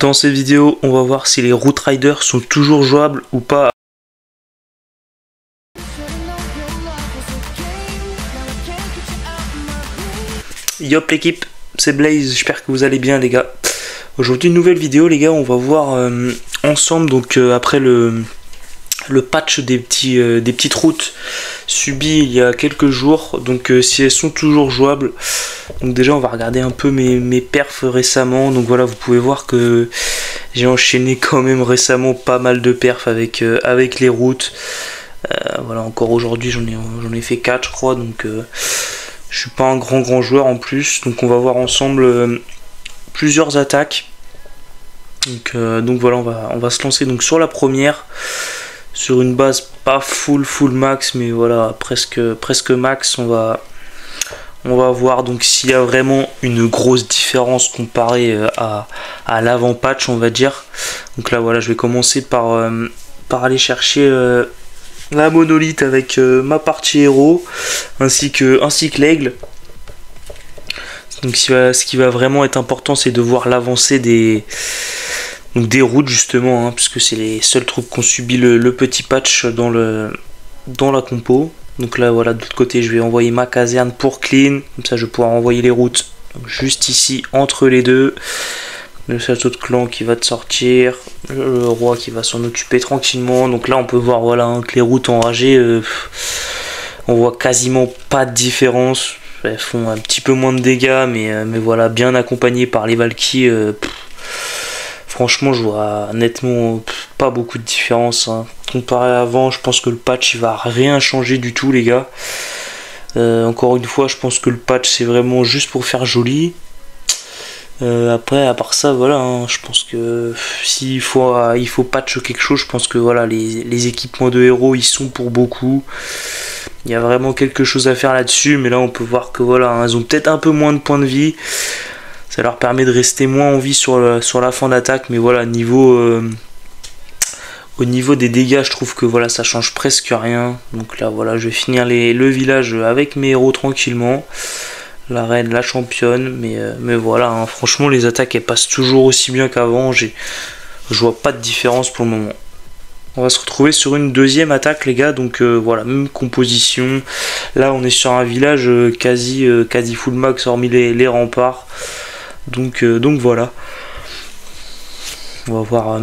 Dans cette vidéo, on va voir si les Route Riders sont toujours jouables ou pas. Yop l'équipe, c'est Blaze, j'espère que vous allez bien les gars. Aujourd'hui une nouvelle vidéo les gars, on va voir ensemble donc après le patch des petites routes subies il y a quelques jours, donc si elles sont toujours jouables. Donc déjà on va regarder un peu mes perfs récemment. Donc voilà, vous pouvez voir que j'ai enchaîné quand même récemment pas mal de perfs avec les routes. Voilà, encore aujourd'hui j'en ai fait 4 je crois, donc je suis pas un grand joueur en plus. Donc on va voir ensemble plusieurs attaques. Donc voilà, on va se lancer donc sur la première, sur une base pas full max, mais voilà presque max. On va voir donc s'il y a vraiment une grosse différence comparée à l'avant patch, on va dire. Donc là voilà, je vais commencer par aller chercher la monolithe avec ma partie héros ainsi que l'aigle. Donc ce qui va vraiment être important, c'est de voir l'avancée des routes justement, hein, puisque c'est les seules troupes qui ont subi le petit patch dans la compo. Donc là voilà, de l'autre côté je vais envoyer ma caserne pour clean, comme ça je vais pouvoir envoyer les routes donc juste ici entre les deux. Le château de clan qui va te sortir, le roi qui va s'en occuper tranquillement. Donc là on peut voir voilà, hein, que les routes enragées, on voit quasiment pas de différence. Elles font un petit peu moins de dégâts, mais voilà, bien accompagnées par les Valkyries. Franchement je vois nettement pas beaucoup de différence, hein. Comparé à avant, je pense que le patch il va rien changer du tout les gars. Encore une fois, je pense que le patch c'est vraiment juste pour faire joli. Après à part ça voilà, hein, je pense que s'il faut patch quelque chose, je pense que voilà, les équipements de héros ils sont pour beaucoup. Il y a vraiment quelque chose à faire là-dessus, mais là on peut voir que voilà, hein, elles ont peut-être un peu moins de points de vie. Ça leur permet de rester moins en vie sur la fin d'attaque, mais voilà, au niveau des dégâts, je trouve que voilà, ça change presque rien. Donc là voilà, je vais finir le village avec mes héros tranquillement. La reine, la championne, mais voilà, hein, franchement les attaques elles passent toujours aussi bien qu'avant. Je vois pas de différence pour le moment. On va se retrouver sur une deuxième attaque les gars, donc voilà, même composition. Là on est sur un village quasi full max hormis les remparts. Donc voilà, on va voir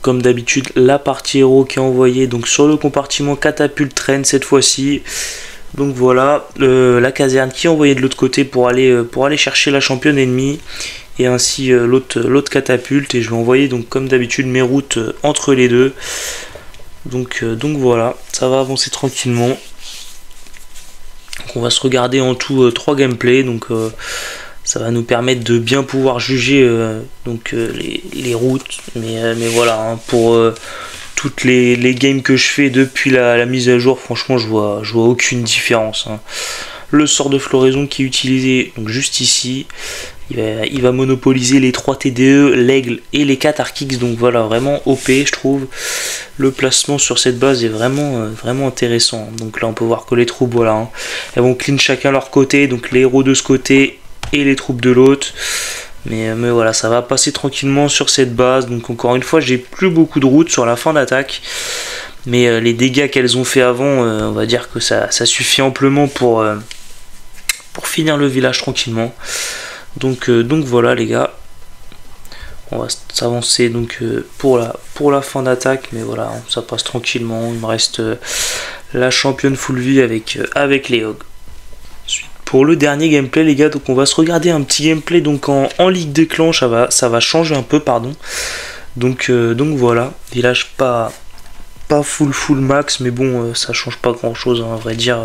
comme d'habitude la partie héros qui est envoyée donc sur le compartiment catapulte traîne cette fois-ci. Donc voilà, la caserne qui est envoyée de l'autre côté pour aller chercher la championne ennemie, et ainsi l'autre catapulte. Et je vais envoyer donc comme d'habitude mes routes entre les deux. Donc voilà, ça va avancer tranquillement. Donc on va se regarder en tout 3 gameplays, donc ça va nous permettre de bien pouvoir juger les routes. Mais voilà, hein, pour toutes les games que je fais depuis la mise à jour, franchement je vois aucune différence, hein. Le sort de floraison qui est utilisé donc juste ici, il va monopoliser les 3 TDE, l'aigle et les 4 Archix. Donc voilà, vraiment OP je trouve. Le placement sur cette base est vraiment intéressant. Donc là on peut voir que les troupes voilà, hein, elles vont clean chacun leur côté, donc les héros de ce côté et les troupes de l'autre. Mais voilà, ça va passer tranquillement sur cette base. Donc encore une fois, j'ai plus beaucoup de routes sur la fin d'attaque, mais les dégâts qu'elles ont fait avant, on va dire que ça suffit amplement pour finir le village tranquillement. Donc voilà les gars, on va s'avancer donc pour la fin d'attaque, mais voilà, ça passe tranquillement. Il me reste la championne full vie avec les hogs. Pour le dernier gameplay les gars, donc on va se regarder un petit gameplay donc en Ligue des Clans. Ça va changer un peu, pardon. Donc voilà, village pas full max, mais bon, ça change pas grand chose, hein, à vrai dire.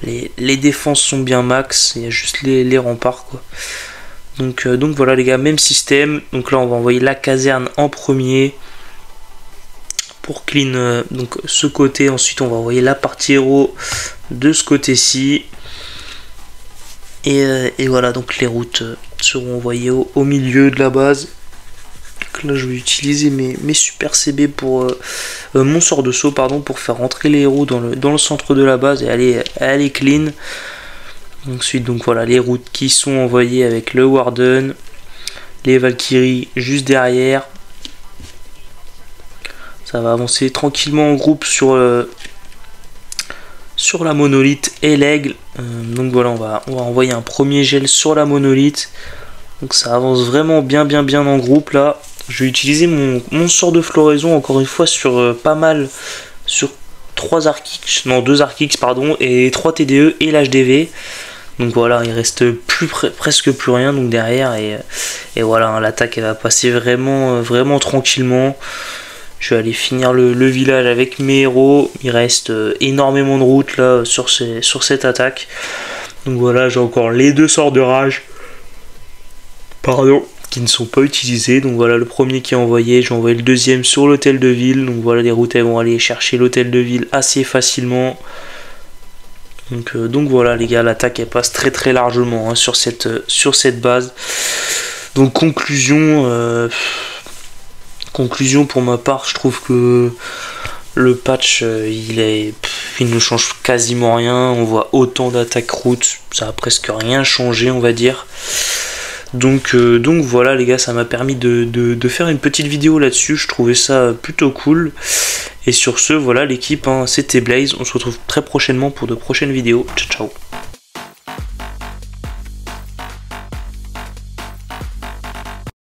Les défenses sont bien max, il y a juste les remparts quoi. Donc voilà les gars, même système. Donc là on va envoyer la caserne en premier pour clean donc ce côté. Ensuite on va envoyer la partie héros de ce côté-ci. Et voilà, donc les routes seront envoyées au milieu de la base. Donc là je vais utiliser mes super CB pour mon sort de saut pardon, pour faire rentrer les héros dans le centre de la base et aller clean. Ensuite donc voilà les routes qui sont envoyées avec le Warden, Les Valkyries juste derrière. Ça va avancer tranquillement en groupe sur la monolithe et l'aigle. Donc voilà, on va envoyer un premier gel sur la monolithe. Donc ça avance vraiment bien en groupe là. Je vais utiliser mon sort de floraison encore une fois sur pas mal, sur 2 Archix pardon, et 3 TDE et l'HDV. Donc voilà, il reste presque plus rien donc derrière, et voilà, hein, l'attaque elle va passer vraiment tranquillement. Je vais aller finir le village avec mes héros. Il reste énormément de route là sur cette attaque. Donc voilà, j'ai encore les 2 sorts de rage, pardon, qui ne sont pas utilisés. Donc voilà, le premier qui est envoyé, j'ai envoyé le deuxième sur l'hôtel de ville. Donc voilà, les routes elles vont aller chercher l'hôtel de ville assez facilement. Donc voilà les gars, l'attaque elle passe très largement hein, sur cette base. Donc conclusion pour ma part, je trouve que le patch il ne change quasiment rien. On voit autant d'attaques route, ça a presque rien changé on va dire. Donc voilà les gars, ça m'a permis de faire une petite vidéo là-dessus. Je trouvais ça plutôt cool. Et sur ce, voilà l'équipe, hein, c'était Blaze. On se retrouve très prochainement pour de prochaines vidéos. Ciao ciao.